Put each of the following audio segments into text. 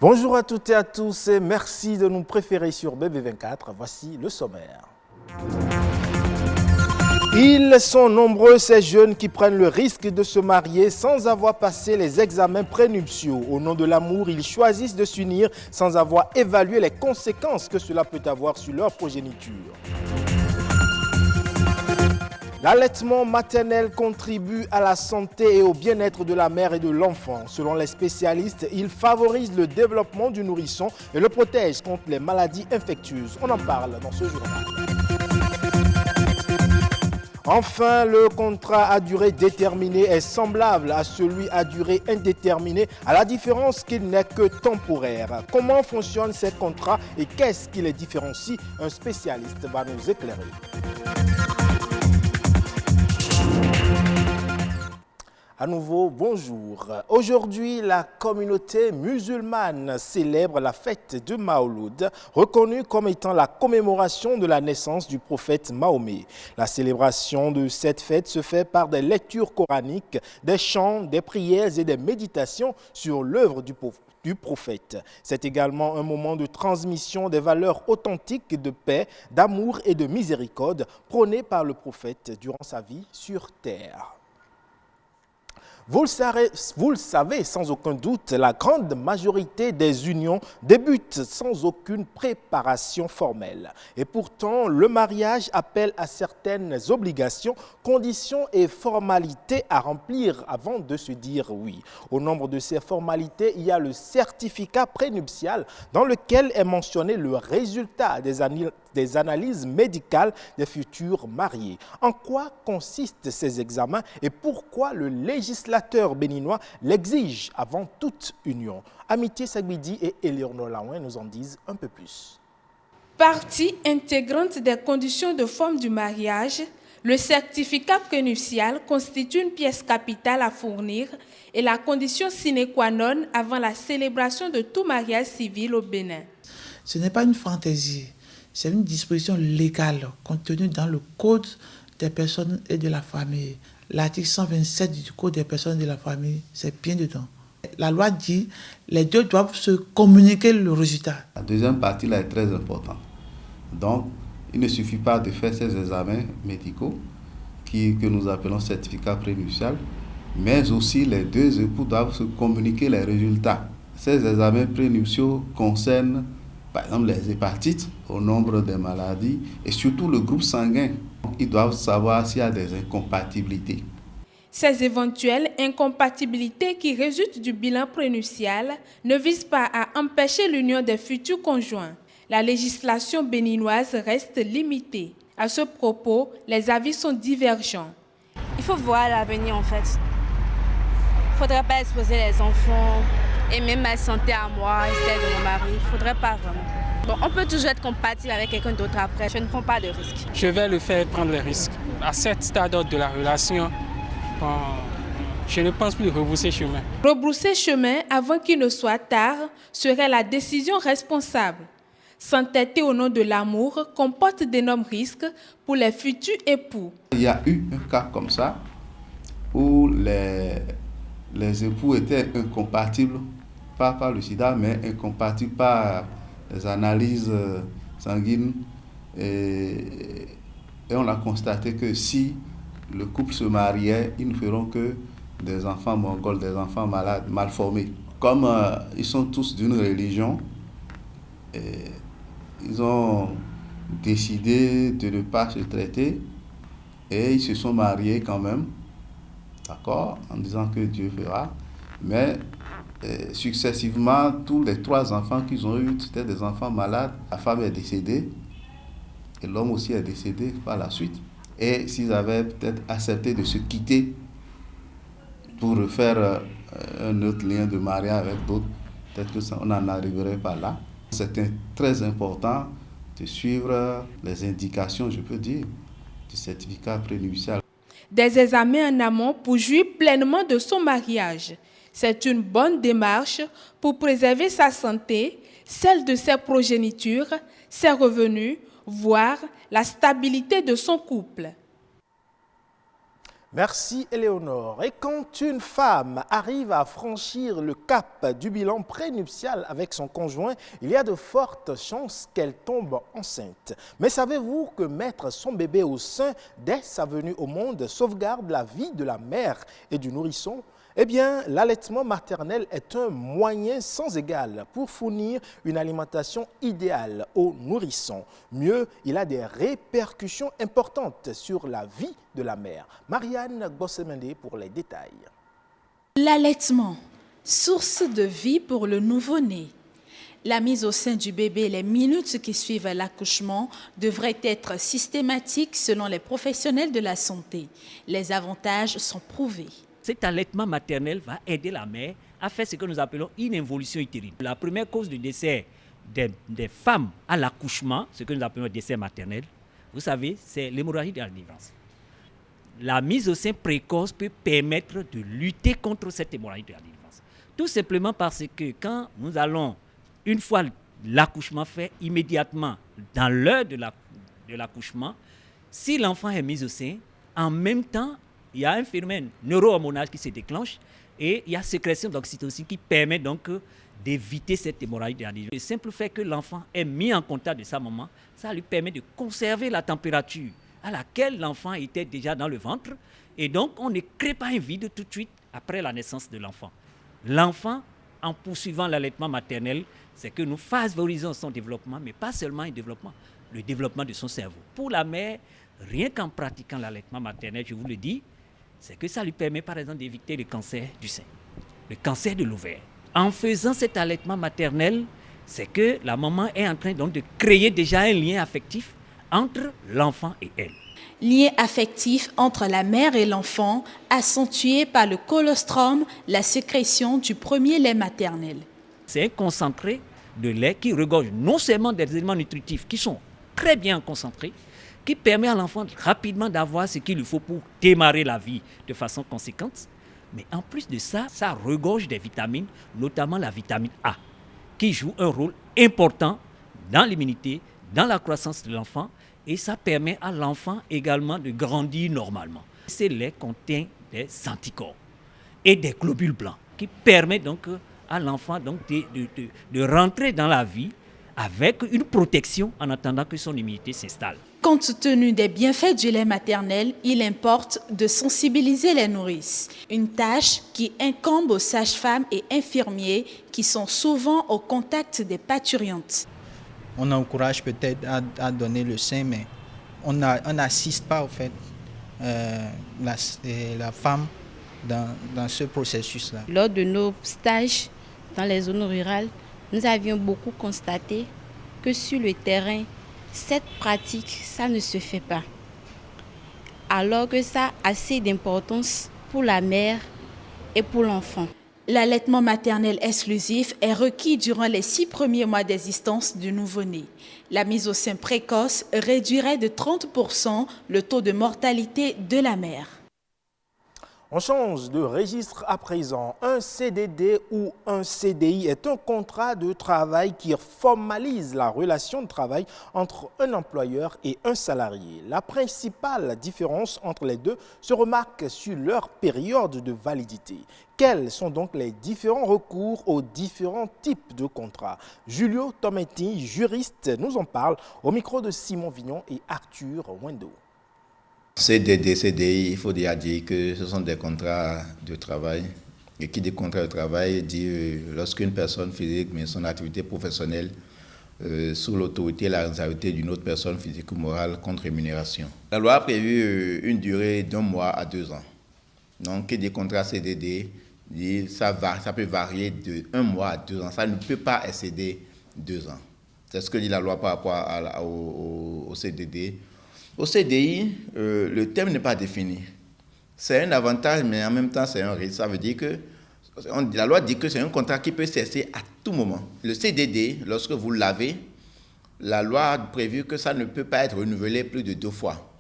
Bonjour à toutes et à tous et merci de nous préférer sur BB24. Voici le sommaire. Ils sont nombreux ces jeunes qui prennent le risque de se marier sans avoir passé les examens prénuptiaux. Au nom de l'amour, ils choisissent de s'unir sans avoir évalué les conséquences que cela peut avoir sur leur progéniture. L'allaitement maternel contribue à la santé et au bien-être de la mère et de l'enfant. Selon les spécialistes, il favorise le développement du nourrisson et le protège contre les maladies infectieuses. On en parle dans ce journal. Enfin, le contrat à durée déterminée est semblable à celui à durée indéterminée, à la différence qu'il n'est que temporaire. Comment fonctionnent ces contrats et qu'est-ce qui les différencie? Un spécialiste va nous éclairer. À nouveau, bonjour. Aujourd'hui, la communauté musulmane célèbre la fête de Maouloud, reconnue comme étant la commémoration de la naissance du prophète Mahomet. La célébration de cette fête se fait par des lectures coraniques, des chants, des prières et des méditations sur l'œuvre du prophète. C'est également un moment de transmission des valeurs authentiques de paix, d'amour et de miséricorde prônées par le prophète durant sa vie sur terre. Vous le savez sans aucun doute, la grande majorité des unions débutent sans aucune préparation formelle. Et pourtant, le mariage appelle à certaines obligations, conditions et formalités à remplir avant de se dire oui. Au nombre de ces formalités, il y a le certificat prénuptial dans lequel est mentionné le résultat des analyses médicales des futurs mariés. En quoi consistent ces examens et pourquoi le législateur béninois l'exige avant toute union? Amitié Sagbidi et Eleonore Laouin nous en disent un peu plus. Partie intégrante des conditions de forme du mariage, le certificat prénuptial constitue une pièce capitale à fournir et la condition sine qua non avant la célébration de tout mariage civil au Bénin. Ce n'est pas une fantaisie. C'est une disposition légale contenue dans le Code des personnes et de la famille. L'article 127 du Code des personnes et de la famille, c'est bien dedans. La loi dit les deux doivent se communiquer le résultat. La deuxième partie là est très importante. Donc, il ne suffit pas de faire ces examens médicaux que nous appelons certificat prénuptial, mais aussi les deux époux doivent se communiquer les résultats. Ces examens prénuptiaux concernent par exemple les hépatites, au nombre des maladies et surtout le groupe sanguin. Ils doivent savoir s'il y a des incompatibilités. Ces éventuelles incompatibilités qui résultent du bilan prénuptial ne visent pas à empêcher l'union des futurs conjoints. La législation béninoise reste limitée. À ce propos, les avis sont divergents. Il faut voir l'avenir en fait. Il ne faudrait pas exposer les enfants et même ma santé à moi et celle de mon mari. Il ne faudrait pas vraiment. Bon, on peut toujours être compatible avec quelqu'un d'autre après. Je ne prends pas de risques. Je vais le faire prendre les risques. À cet stade de la relation, je ne pense plus rebrousser chemin. Rebrousser chemin avant qu'il ne soit tard serait la décision responsable. S'entêter au nom de l'amour comporte d'énormes risques pour les futurs époux. Il y a eu un cas comme ça où les époux étaient incompatibles, pas par le sida, mais incompatibles par les analyses sanguines. Et on a constaté que si le couple se mariait, ils ne feront que des enfants mongols, des enfants malades, mal formés. Comme ils sont tous d'une religion, ils ont décidé de ne pas se traiter et ils se sont mariés quand même, d'accord, en disant que Dieu fera. Mais successivement, tous les 3 enfants qu'ils ont eus, c'était des enfants malades. La femme est décédée et l'homme aussi est décédé par la suite. Et s'ils avaient peut-être accepté de se quitter pour refaire un autre lien de mariage avec d'autres, peut-être qu'on n'en arriverait pas là. C'est très important de suivre les indications, je peux dire, du certificat prénuptial. Des examens en amont pour jouir pleinement de son mariage. C'est une bonne démarche pour préserver sa santé, celle de ses progénitures, ses revenus, voire la stabilité de son couple. Merci Éléonore. Et quand une femme arrive à franchir le cap du bilan prénuptial avec son conjoint, il y a de fortes chances qu'elle tombe enceinte. Mais savez-vous que mettre son bébé au sein dès sa venue au monde sauvegarde la vie de la mère et du nourrisson? Eh bien, l'allaitement maternel est un moyen sans égal pour fournir une alimentation idéale aux nourrissons. Mieux, il a des répercussions importantes sur la vie de la mère. Marianne Gossemende pour les détails. L'allaitement, source de vie pour le nouveau-né. La mise au sein du bébé les minutes qui suivent l'accouchement devrait être systématique selon les professionnels de la santé. Les avantages sont prouvés. Cet allaitement maternel va aider la mère à faire ce que nous appelons une involution utérine. La première cause de décès des femmes à l'accouchement, ce que nous appelons le décès maternel, vous savez, c'est l'hémorragie de la délivrance. La mise au sein précoce peut permettre de lutter contre cette hémorragie de la délivrance. Tout simplement parce que quand nous allons, une fois l'accouchement fait, immédiatement dans l'heure de l'accouchement, si l'enfant est mis au sein, en même temps, il y a un phénomène neuro-hormonal qui se déclenche et il y a sécrétion d'oxytocine qui permet donc d'éviter cette hémorragie de la délivrance. Le simple fait que l'enfant est mis en contact de sa maman, ça lui permet de conserver la température à laquelle l'enfant était déjà dans le ventre et donc on ne crée pas un vide tout de suite après la naissance de l'enfant. L'enfant, en poursuivant l'allaitement maternel, c'est que nous favorisons son développement, mais pas seulement un développement, le développement de son cerveau. Pour la mère, rien qu'en pratiquant l'allaitement maternel, je vous le dis, c'est que ça lui permet par exemple d'éviter le cancer du sein, le cancer de l'ovaire. En faisant cet allaitement maternel, c'est que la maman est en train donc de créer déjà un lien affectif entre l'enfant et elle. Lien affectif entre la mère et l'enfant, accentué par le colostrum, la sécrétion du premier lait maternel. C'est un concentré de lait qui regorge non seulement des éléments nutritifs qui sont très bien concentrés, qui permet à l'enfant rapidement d'avoir ce qu'il lui faut pour démarrer la vie de façon conséquente. Mais en plus de ça, ça regorge des vitamines, notamment la vitamine A, qui joue un rôle important dans l'immunité, dans la croissance de l'enfant, et ça permet à l'enfant également de grandir normalement. Ce lait contient des anticorps et des globules blancs, qui permettent donc à l'enfant donc de rentrer dans la vie avec une protection en attendant que son immunité s'installe. Compte tenu des bienfaits du lait maternel, il importe de sensibiliser les nourrices. Une tâche qui incombe aux sages-femmes et infirmiers qui sont souvent au contact des parturientes. On encourage peut-être à donner le sein, mais on n'assiste pas au fait la femme dans ce processus-là. Lors de nos stages dans les zones rurales, nous avions beaucoup constaté que sur le terrain, cette pratique, ça ne se fait pas. Alors que ça a assez d'importance pour la mère et pour l'enfant. L'allaitement maternel exclusif est requis durant les 6 premiers mois d'existence du nouveau-né. La mise au sein précoce réduirait de 30% le taux de mortalité de la mère. On change de registre à présent. Un CDD ou un CDI est un contrat de travail qui formalise la relation de travail entre un employeur et un salarié. La principale différence entre les deux se remarque sur leur période de validité. Quels sont donc les différents recours aux différents types de contrats? Julio Tometti, juriste, nous en parle au micro de Simon Vignon et Arthur Wendo. CDD, CDI, il faut déjà dire que ce sont des contrats de travail. Et qui dit contrat de travail dit lorsqu'une personne physique met son activité professionnelle sous l'autorité et la responsabilité d'une autre personne physique ou morale contre rémunération. La loi a prévu une durée d'1 mois à 2 ans. Donc, qui dit contrat CDD, dit ça peut varier de 1 mois à 2 ans. Ça ne peut pas excéder 2 ans. C'est ce que dit la loi par rapport au CDD. Au CDI, le terme n'est pas défini. C'est un avantage, mais en même temps, c'est un risque. Ça veut dire que la loi dit que c'est un contrat qui peut cesser à tout moment. Le CDD, lorsque vous l'avez, la loi a prévu que ça ne peut pas être renouvelé plus de 2 fois.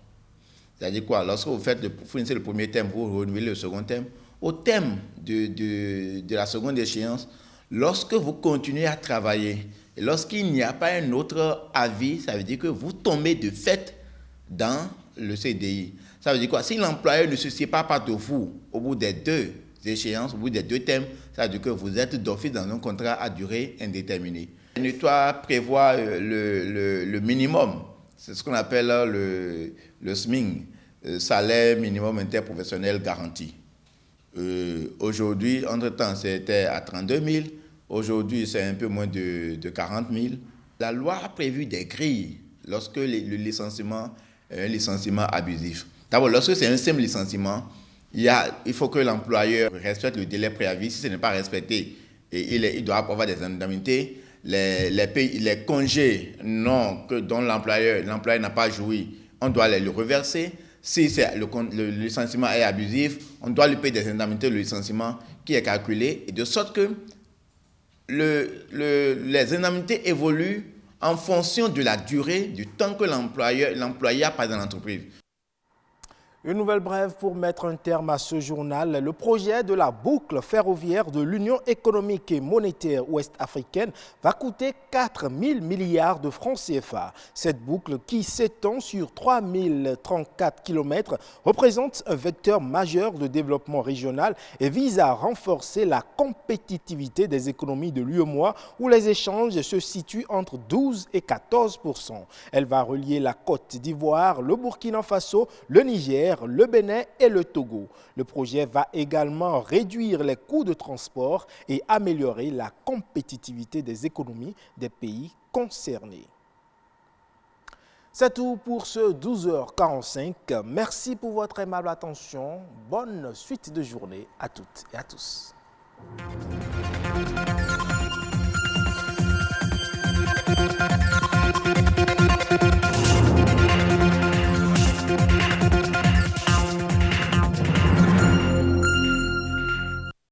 C'est-à-dire quoi? Lorsque vous finissez le premier terme, vous renouvelez le second terme. Au terme de la seconde échéance, lorsque vous continuez à travailler, et lorsqu'il n'y a pas un autre avis, ça veut dire que vous tombez de fait dans le CDI. Ça veut dire quoi? Si l'employeur ne se sépare pas de vous au bout des 2 échéances, au bout des 2 thèmes, ça veut dire que vous êtes d'office dans un contrat à durée indéterminée. Il doit prévoir le minimum, c'est ce qu'on appelle le SMIG, salaire minimum interprofessionnel garanti. Aujourd'hui, entre-temps, c'était à 32 000. Aujourd'hui, c'est un peu moins de 40 000. La loi a prévu des grilles lorsque le licenciement est un licenciement abusif. D'abord, lorsque c'est un simple licenciement, il faut que l'employeur respecte le délai préavis. Si ce n'est pas respecté, il doit avoir des indemnités. Les congés dont l'employeur n'a pas joui, on doit les reverser. Si le licenciement est abusif, on doit lui payer des indemnités de licenciement qui est calculé, et de sorte que les indemnités évoluent en fonction de la durée, du temps que l'employé a pas dans l'entreprise. Une nouvelle brève pour mettre un terme à ce journal. Le projet de la boucle ferroviaire de l'Union économique et monétaire ouest-africaine va coûter 4 000 milliards de francs CFA. Cette boucle, qui s'étend sur 3 034 km, représente un vecteur majeur de développement régional et vise à renforcer la compétitivité des économies de l'UEMOA, où les échanges se situent entre 12 et 14%. Elle va relier la Côte d'Ivoire, le Burkina Faso, le Niger, le Bénin et le Togo. Le projet va également réduire les coûts de transport et améliorer la compétitivité des économies des pays concernés. C'est tout pour ce 12h45. Merci pour votre aimable attention. Bonne suite de journée à toutes et à tous.